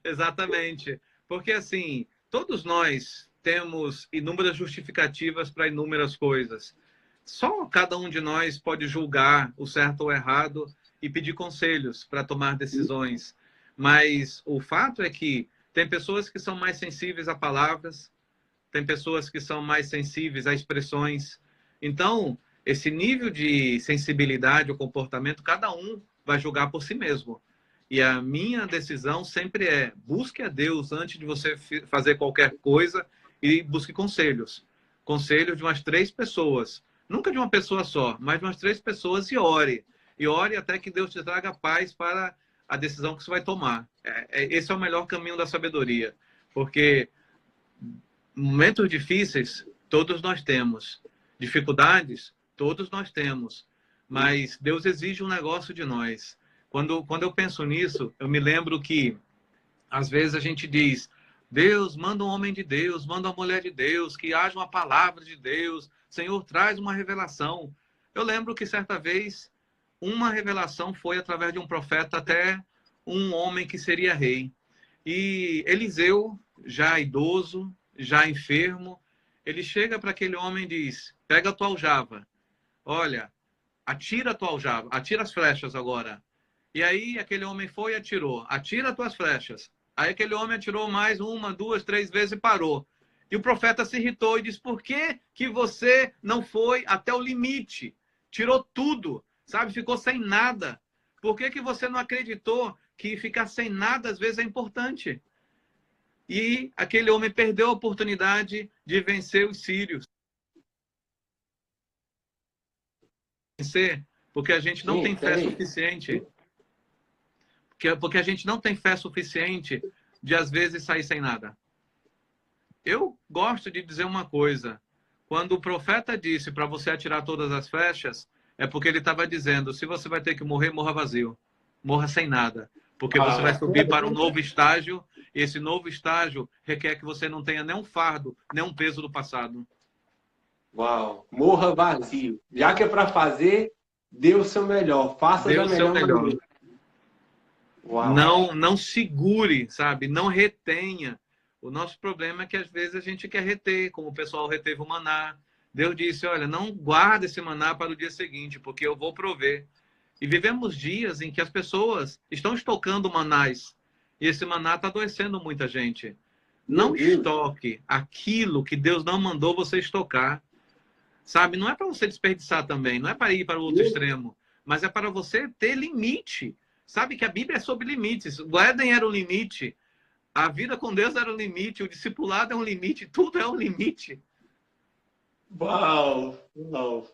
Exatamente. Porque, assim, todos nós temos inúmeras justificativas para inúmeras coisas. Só cada um de nós pode julgar o certo ou o errado e pedir conselhos para tomar decisões. Mas o fato é que tem pessoas que são mais sensíveis a palavras, tem pessoas que são mais sensíveis a expressões. Então, esse nível de sensibilidade ou comportamento, cada um vai julgar por si mesmo. E a minha decisão sempre é: busque a Deus antes de você fazer qualquer coisa e busque conselhos. Conselhos de umas 3 pessoas. Nunca de uma pessoa só, mas de umas 3 pessoas, e ore. E ore até que Deus te traga paz para a decisão que você vai tomar. Esse é o melhor caminho da sabedoria. Porque momentos difíceis, todos nós temos. Dificuldades, todos nós temos. Mas Deus exige um negócio de nós. Quando eu penso nisso, eu me lembro que, às vezes, a gente diz: Deus, manda um homem de Deus, manda uma mulher de Deus, que haja uma palavra de Deus. Senhor, traz uma revelação. Eu lembro que, certa vez, uma revelação foi através de um profeta até um homem que seria rei. E Eliseu, já idoso, já enfermo, ele chega para aquele homem e diz: pega a tua aljava, olha, atira a tua aljava, atira as flechas agora. E aí aquele homem foi e atirou: atira as tuas flechas. Aí aquele homem atirou mais 1, 2, 3 vezes e parou. E o profeta se irritou e disse: por que que você não foi até o limite? Tirou tudo, sabe? Ficou sem nada. Por que que você não acreditou que ficar sem nada às vezes é importante? E aquele homem perdeu a oportunidade de vencer os sírios. Vencer porque a gente não tem fé suficiente. Porque a gente não tem fé suficiente de, às vezes, sair sem nada. Eu gosto de dizer uma coisa. Quando o profeta disse para você atirar todas as flechas, é porque ele estava dizendo: se você vai ter que morrer, morra vazio. Morra sem nada. Porque você vai subir para um novo estágio, e esse novo estágio requer que você não tenha nem um fardo, nem um peso do passado. Uau! Morra vazio. Já que é para fazer, dê o seu melhor. Faça da melhor maneira. Não segure, sabe? Não retenha. O nosso problema é que às vezes a gente quer reter, como o pessoal reteve o maná. Deus disse: olha, não guarda esse maná para o dia seguinte, porque eu vou prover. E vivemos dias em que as pessoas estão estocando manás. E esse maná está adoecendo muita gente. Não estoque aquilo que Deus não mandou você estocar. Sabe? Não é para você desperdiçar também. Não é para ir para o outro extremo. Mas é para você ter limite. Sabe que a Bíblia é sobre limites. O Éden era um limite. A vida com Deus era um limite. O discipulado é um limite. Tudo é um limite. Uau! Uau!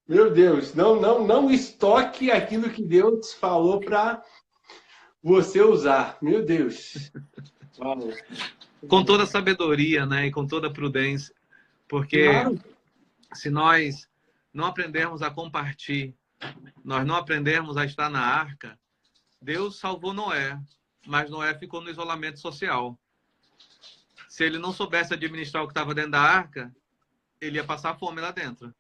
Meu Deus, não estoque aquilo que Deus falou para você usar. Meu Deus. Uau. Com toda a sabedoria, né? E com toda a prudência. Porque se nós não aprendermos a compartilhar, nós não aprendermos a estar na arca, Deus salvou Noé, mas Noé ficou no isolamento social. Se ele não soubesse administrar o que estava dentro da arca, ele ia passar fome lá dentro.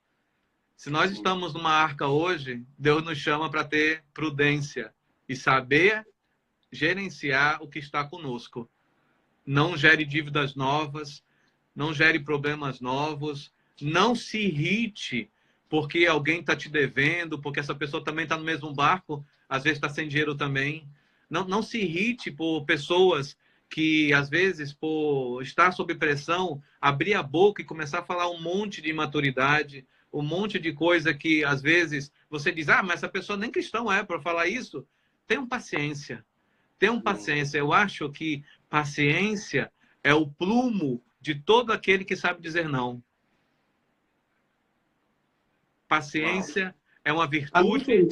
Se nós estamos numa arca hoje, Deus nos chama para ter prudência e saber gerenciar o que está conosco. Não gere dívidas novas, não gere problemas novos, não se irrite porque alguém está te devendo, porque essa pessoa também está no mesmo barco, às vezes está sem dinheiro também. Não se irrite por pessoas que, às vezes, por estar sob pressão, abrir a boca e começar a falar um monte de imaturidade, um monte de coisa que, às vezes, você diz: ah, mas essa pessoa nem cristão é para falar isso. Tenham paciência. Tenham paciência. Eu acho que paciência é o plumo de todo aquele que sabe dizer não. Paciência é uma virtude.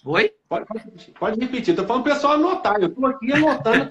Oi? Pode repetir. Estou falando para o pessoal anotar. Eu estou aqui anotando.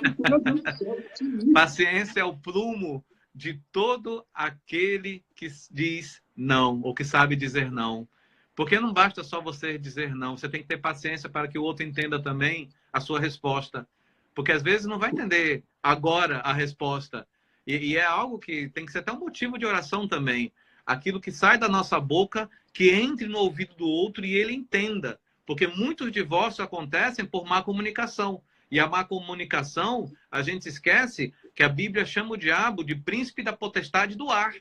Paciência é o plumo de todo aquele que diz não, ou que sabe dizer não. Porque não basta só você dizer não. Você tem que ter paciência para que o outro entenda também a sua resposta. Porque às vezes não vai entender agora a resposta. E é algo que tem que ser até um motivo de oração também. Aquilo que sai da nossa boca, que entre no ouvido do outro e ele entenda. Porque muitos divórcios acontecem por má comunicação. E a má comunicação, a gente esquece que a Bíblia chama o diabo de príncipe da potestade do ar.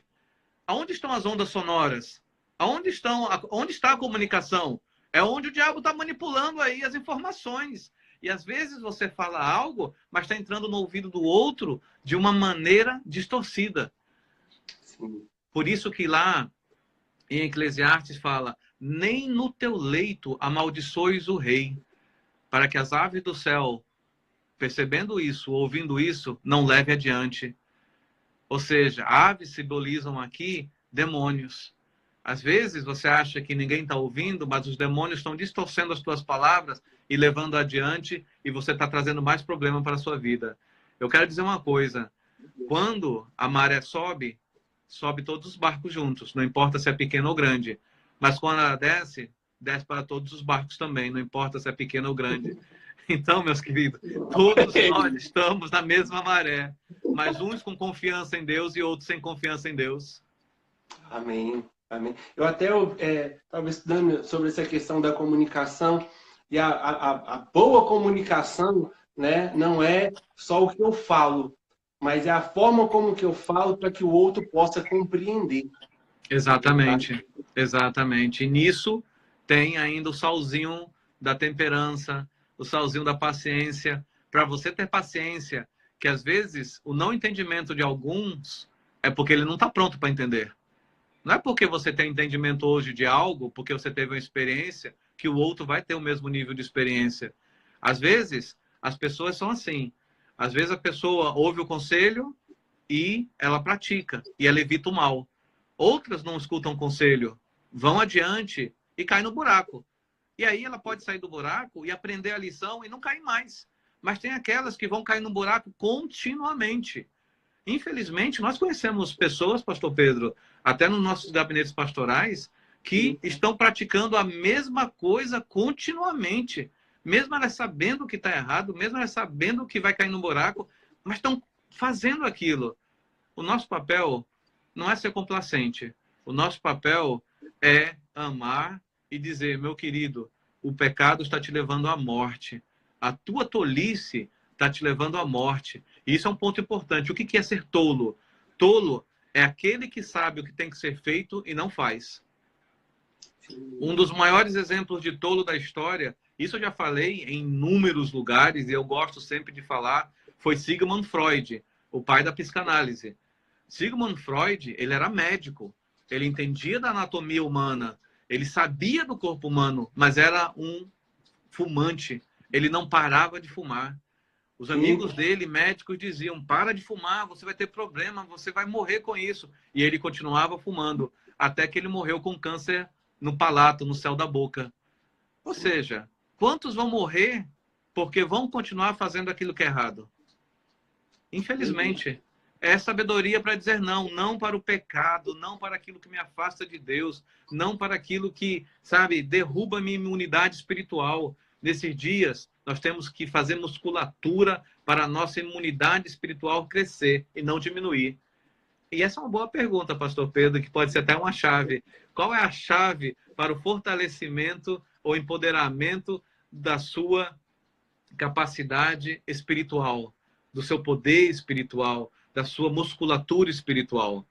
Aonde estão as ondas sonoras? Onde está a comunicação? É onde o diabo está manipulando aí as informações. E às vezes você fala algo, mas está entrando no ouvido do outro de uma maneira distorcida. Sim. Por isso que lá em Eclesiastes fala: nem no teu leito amaldiçoes o rei, para que as aves do céu, percebendo isso, ouvindo isso, não leve adiante. Ou seja, aves simbolizam aqui demônios. Às vezes você acha que ninguém está ouvindo, mas os demônios estão distorcendo as tuas palavras e levando adiante, e você está trazendo mais problema para a sua vida. Eu quero dizer uma coisa. Quando a maré sobe, sobe todos os barcos juntos, não importa se é pequeno ou grande. Mas quando ela desce, desce para todos os barcos também, não importa se é pequeno ou grande. Então, meus queridos, todos nós estamos na mesma maré, mas uns com confiança em Deus e outros sem confiança em Deus. Amém. Amém. Eu até estava estudando sobre essa questão da comunicação, e a boa comunicação, né, não é só o que eu falo, mas é a forma como que eu falo para que o outro possa compreender. Exatamente, exatamente. E nisso tem ainda o salzinho da temperança, o salzinho da paciência. Para você ter paciência, que às vezes o não entendimento de alguns é porque ele não está pronto para entender. Não é porque você tem entendimento hoje de algo, porque você teve uma experiência, que o outro vai ter o mesmo nível de experiência. Às vezes, as pessoas são assim. Às vezes a pessoa ouve o conselho e ela pratica, e ela evita o mal. Outras não escutam o conselho, vão adiante e caem no buraco. E aí ela pode sair do buraco e aprender a lição e não cair mais. Mas tem aquelas que vão cair no buraco continuamente. Infelizmente, nós conhecemos pessoas, pastor Pedro, até nos nossos gabinetes pastorais, que estão praticando a mesma coisa continuamente. Mesmo elas sabendo que está errado, mesmo elas sabendo que vai cair no buraco, mas estão fazendo aquilo. O nosso papel não é ser complacente. O nosso papel é amar e dizer, meu querido, o pecado está te levando à morte. A tua tolice está te levando à morte. E isso é um ponto importante. O que é ser tolo? Tolo é aquele que sabe o que tem que ser feito e não faz. Um dos maiores exemplos de tolo da história, isso eu já falei em inúmeros lugares e eu gosto sempre de falar, foi Sigmund Freud, o pai da psicanálise. Sigmund Freud, ele era médico, ele entendia da anatomia humana, ele sabia do corpo humano, mas era um fumante, ele não parava de fumar. Os amigos dele, médicos, diziam, para de fumar, você vai ter problema, você vai morrer com isso. E ele continuava fumando, até que ele morreu com câncer no palato, no céu da boca. Ou seja, quantos vão morrer porque vão continuar fazendo aquilo que é errado? Infelizmente. É sabedoria para dizer não, não para o pecado, não para aquilo que me afasta de Deus, não para aquilo que, sabe, derruba a minha imunidade espiritual. Nesses dias, nós temos que fazer musculatura para a nossa imunidade espiritual crescer e não diminuir. E essa é uma boa pergunta, pastor Pedro, que pode ser até uma chave. Qual é a chave para o fortalecimento ou empoderamento da sua capacidade espiritual, do seu poder espiritual, da sua musculatura espiritual?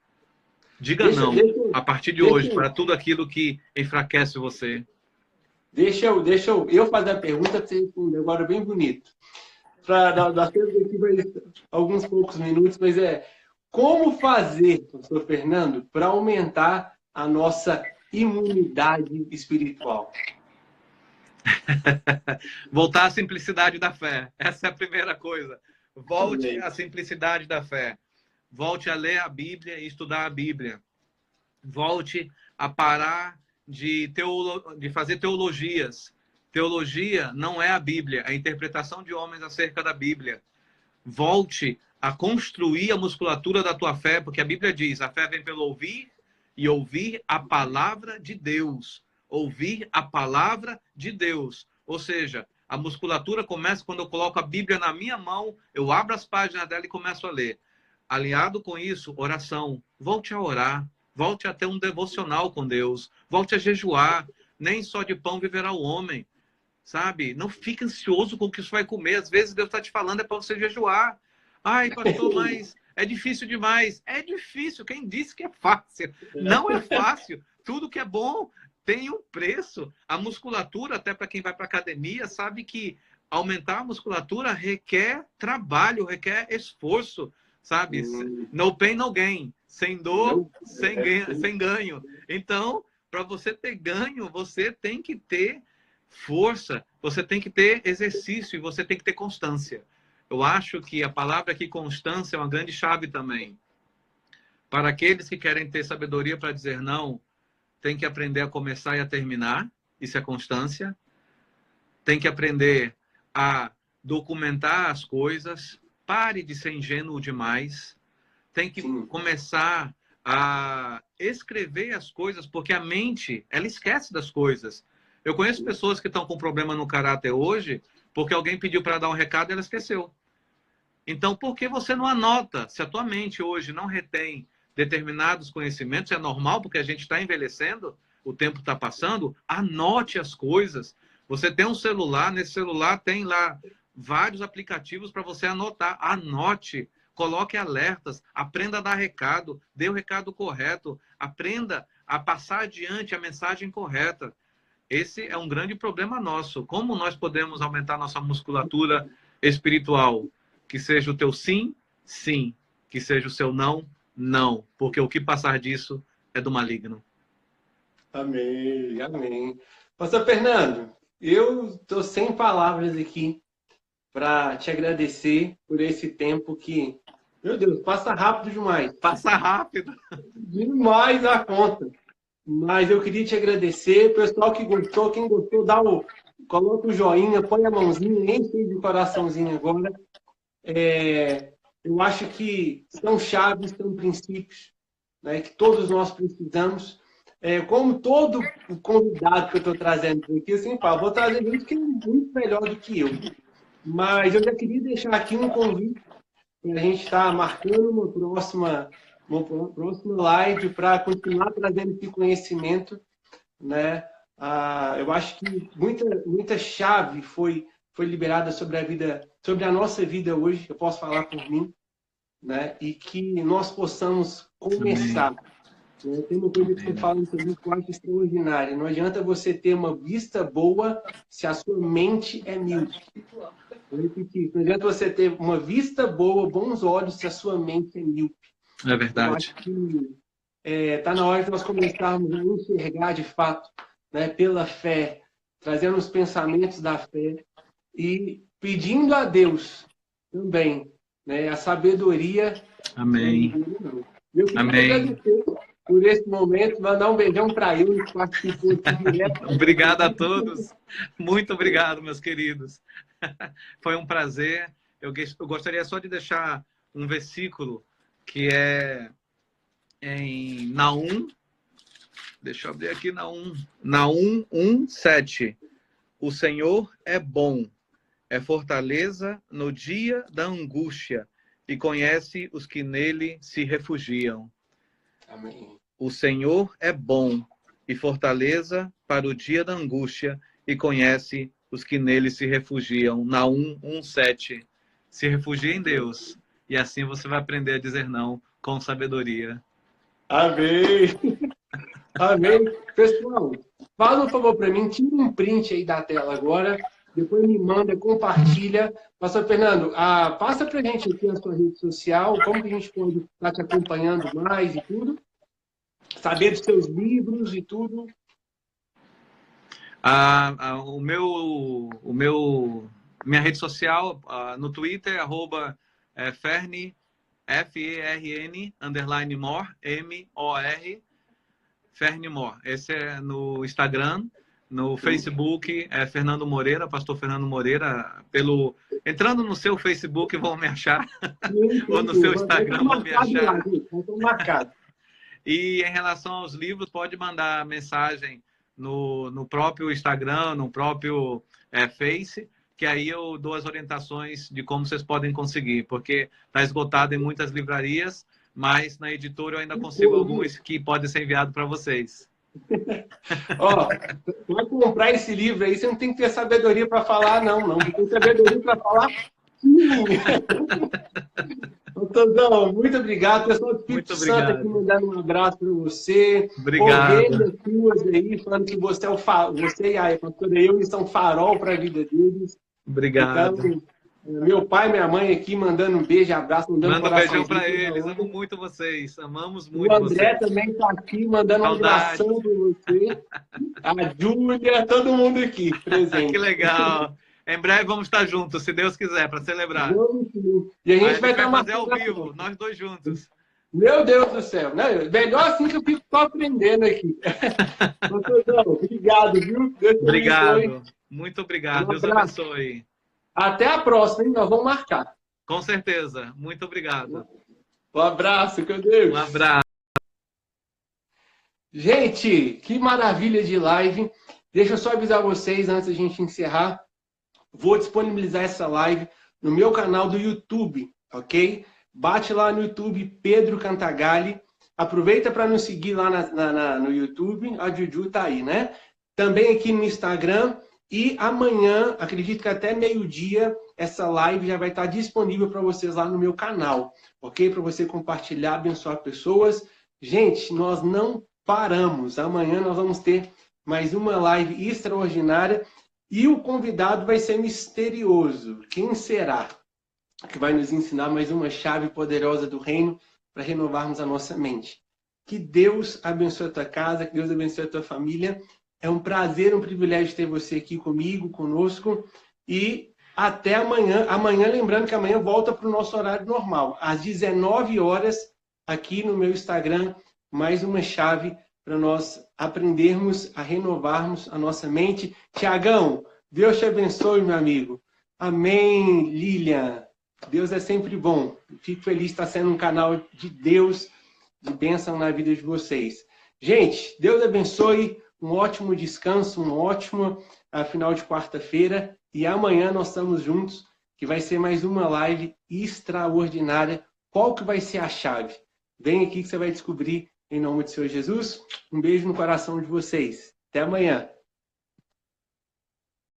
Diga não, a partir de hoje, para tudo aquilo que enfraquece você. Deixa eu fazer a pergunta para você responder agora bem bonito. Para dar tempo aqui mais alguns poucos minutos, mas como fazer, pastor Fernando, para aumentar a nossa imunidade espiritual? Voltar à simplicidade da fé. Essa é a primeira coisa. Volte à simplicidade da fé. Volte a ler a Bíblia e estudar a Bíblia. Volte a parar de fazer teologias. Teologia não é a Bíblia, é a interpretação de homens acerca da Bíblia. Volte a construir a musculatura da tua fé, porque a Bíblia diz, a fé vem pelo ouvir e ouvir a palavra de Deus. Ouvir a palavra de Deus. Ou seja, a musculatura começa quando eu coloco a Bíblia na minha mão, eu abro as páginas dela e começo a ler. Aliado com isso, oração. Volte a orar. Volte a ter um devocional com Deus. Volte a jejuar. Nem só de pão viverá o homem. Sabe? Não fique ansioso com o que você vai comer. Às vezes Deus está te falando é para você jejuar. Ai, pastor, mas é difícil demais. É difícil. Quem disse que é fácil? Não é fácil. Tudo que é bom tem um preço. A musculatura, até para quem vai para academia, sabe que aumentar a musculatura requer trabalho, requer esforço, sabe? No pain, no gain. Sem dor, sem ganho. Então, para você ter ganho, você tem que ter força, você tem que ter exercício e você tem que ter constância. Eu acho que a palavra aqui, constância, é uma grande chave também. Para aqueles que querem ter sabedoria para dizer não, tem que aprender a começar e a terminar. Isso é constância. Tem que aprender a documentar as coisas. Pare de ser ingênuo demais. Tem que começar a escrever as coisas, porque a mente, ela esquece das coisas. Eu conheço pessoas que estão com problema no caráter hoje, porque alguém pediu para dar um recado e ela esqueceu. Então, por que você não anota? Se a tua mente hoje não retém determinados conhecimentos, é normal, porque a gente está envelhecendo, o tempo está passando, anote as coisas. Você tem um celular, nesse celular tem lá vários aplicativos para você anotar. Anote, coloque alertas, aprenda a dar recado, dê o recado correto, aprenda a passar adiante a mensagem correta. Esse é um grande problema nosso. Como nós podemos aumentar nossa musculatura espiritual? Que seja o teu sim, sim. Que seja o seu não, não. Porque o que passar disso é do maligno. Amém, amém. Pastor Fernando, eu estou sem palavras aqui para te agradecer por esse tempo que, meu Deus, passa rápido demais. Passa rápido. Demais a conta. Mas eu queria te agradecer. Pessoal que gostou, quem gostou, coloca o joinha, põe a mãozinha, enche de coraçãozinho agora. Eu acho que são chaves, são princípios, né, que todos nós precisamos. Como todo o convidado que eu estou trazendo aqui, assim, vou trazer gente que é muito melhor do que eu. Mas eu já queria deixar aqui um convite para a gente estar marcando uma próxima live para continuar trazendo esse conhecimento, né? Eu acho que muita chave foi liberada sobre a nossa vida hoje. Eu posso falar por mim, né? E que nós possamos começar. Né? Tem uma coisa que você fala no seu livro que eu acho extraordinária. Não adianta você ter uma vista boa se a sua mente é míope. Vou repetir. Não adianta você ter uma vista boa, bons olhos, se a sua mente é míope. É verdade. Eu acho que está na hora de nós começarmos a enxergar de fato, né, pela fé, trazendo os pensamentos da fé e pedindo a Deus também, né, a sabedoria. Amém. Eu queria agradecer por esse momento, mandar um beijão para ele que participou aqui direto. Obrigado a todos. Muito obrigado, meus queridos. Foi um prazer. Eu gostaria só de deixar um versículo que é em Naum. Deixa eu abrir aqui Naum. Naum 1:7. O Senhor é bom, é fortaleza no dia da angústia e conhece os que nele se refugiam. Amém. O Senhor é bom e fortaleza para o dia da angústia e conhece os que nele se refugiam. Naum 1:7. Se refugie em Deus e assim você vai aprender a dizer não com sabedoria. Amém. Amém. Pessoal, fala um favor para mim, tira um print aí da tela agora, depois me manda, compartilha. Pastor Fernando, passa para a gente aqui a sua rede social, como que a gente pode estar te acompanhando mais e tudo, saber dos seus livros e tudo. Minha rede social no Twitter, @Ferni, FERN, _more, MOR, Fernimore. Esse é no Instagram. No Facebook é Fernando Moreira, Pastor Fernando Moreira. Entrando no seu Facebook vão me achar. Ou no seu Instagram vão me achar. E em relação aos livros, pode mandar mensagem no próprio Instagram, no próprio Face, que aí eu dou as orientações de como vocês podem conseguir, porque está esgotado em muitas livrarias, mas na editora eu ainda consigo alguns que podem ser enviados para vocês. Ó, vai comprar esse livro aí, você não tem que ter sabedoria para falar, não. Você tem sabedoria para falar sim. Doutorzão, muito obrigado. Pessoal do Espírito Santo aqui mandando um abraço para você. Obrigado. Ovelhas suas aí, falando que você e a pastora Euli são farol para a vida deles. Obrigado. Então, Meu pai e minha mãe aqui mandando um beijo, abraço, mandando Manda um beijão coraçãozinho para toda eles. hora. Amo muito vocês. Amamos O muito André vocês. também está aqui mandando um Saudades. abração para você. A Júlia, todo mundo aqui Que presente. legal. Em breve vamos estar juntos, se Deus quiser, para celebrar. Vamos sim. E a Aí gente vai estar fazer ao marcando. vivo, nós dois juntos. Meu Deus do céu. Não, melhor assim que eu fico só aprendendo aqui. Doutorzão, obrigado, viu? Deus te Obrigado. abençoe. Muito obrigado. Um Deus abraço. abençoe. Até a próxima, hein? Nós vamos marcar. Com certeza. Muito obrigado. Um abraço, com Deus. Um abraço. Gente, que maravilha de live. Deixa eu só avisar vocês antes da gente encerrar. Vou disponibilizar essa live no meu canal do YouTube, ok? Bate lá no YouTube, Pedro Cantagalli. Aproveita para nos seguir lá no YouTube. A Juju tá aí, né? Também aqui no Instagram. E amanhã, acredito que até meio-dia, essa live já vai estar disponível para vocês lá no meu canal, ok? Para você compartilhar, abençoar pessoas. Gente, nós não paramos. Amanhã nós vamos ter mais uma live extraordinária. E o convidado vai ser misterioso. Quem será? Que vai nos ensinar mais uma chave poderosa do reino para renovarmos a nossa mente. Que Deus abençoe a tua casa, que Deus abençoe a tua família. É um prazer, um privilégio ter você aqui comigo, conosco. E até amanhã. Amanhã, lembrando que amanhã volta para o nosso horário normal. Às 19 horas, aqui no meu Instagram, mais uma chave para nós aprendermos a renovarmos a nossa mente. Tiagão, Deus te abençoe, meu amigo. Amém, Lilian. Deus é sempre bom. Fico feliz de estar sendo um canal de Deus, de bênção na vida de vocês. Gente, Deus abençoe. Um ótimo descanso, um ótimo final de quarta-feira. E amanhã nós estamos juntos, que vai ser mais uma live extraordinária. Qual que vai ser a chave? Vem aqui que você vai descobrir em nome do Senhor Jesus. Um beijo no coração de vocês. Até amanhã.